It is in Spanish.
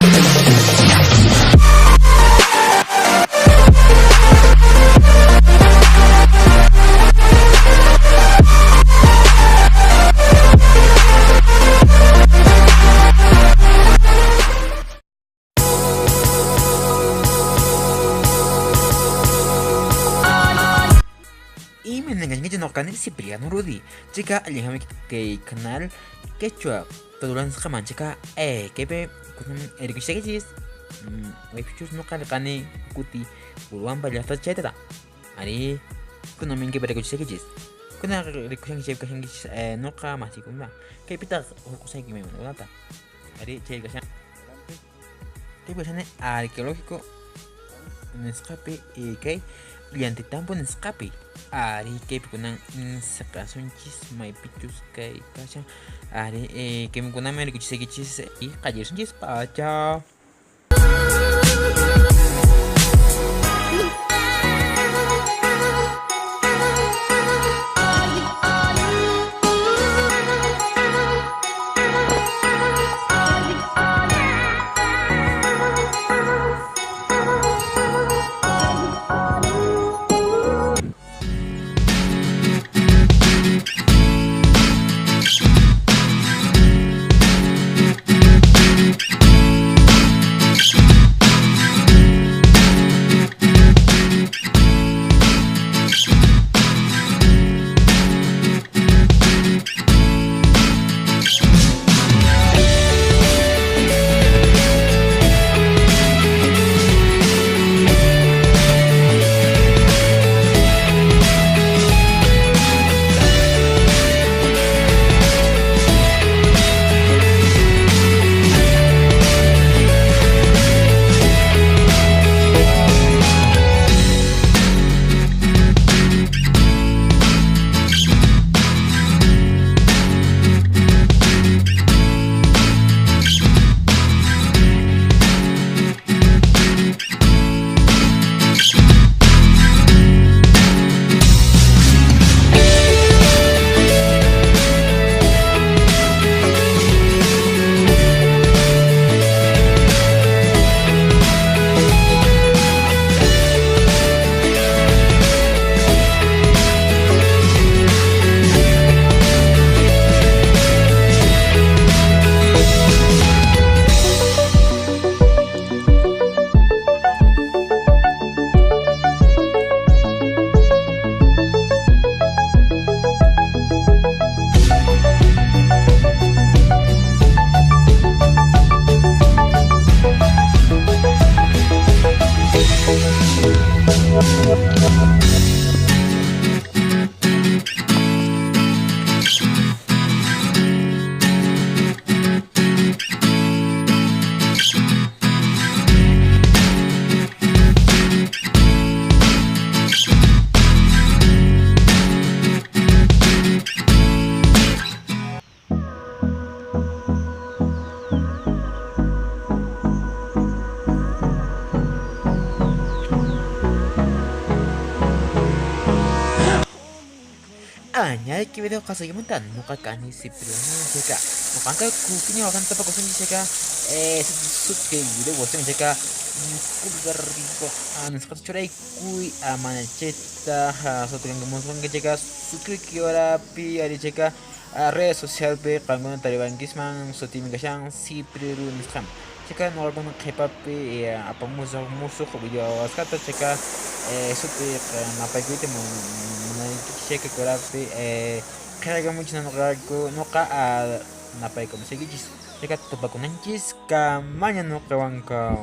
Y me engañé no canal Cipriano Rudy. Chica, aléjame que canal quechua. Pedulan sekaman chica. Kepe kunum erik shekis. Webchus no kane kuti. Puluan balik chatata. Ari kunum mingi balik shekis. Kuna rikusan shek kahingis no ka masih kuma. Kayak pita hukusan gimana nata. Ari cek kasan. Tipo sana arqueológico en escape y que brillante tampo en escape ari que kunang sacason chis mai pichus que kasha ari que me kunang me rikuchi chis y cayer son chis pacha. Añade que video caso yo montan no cacani si pero no checa no canca kukinya akan tapa kosan checa suke video bosan checa kugar rico anas chorai kui amana cheta satu yang gemosong ke checa suke kiora pi ari checa redes social pe kangon taliban kisman sotimi kasang si priru niskam checa no algo kepa pe apa muso video askata checa supe napai kuite mo checa korapi kaya mucho no ka napay ko masagijis checa tupakunanchis ka mañana no kawan ka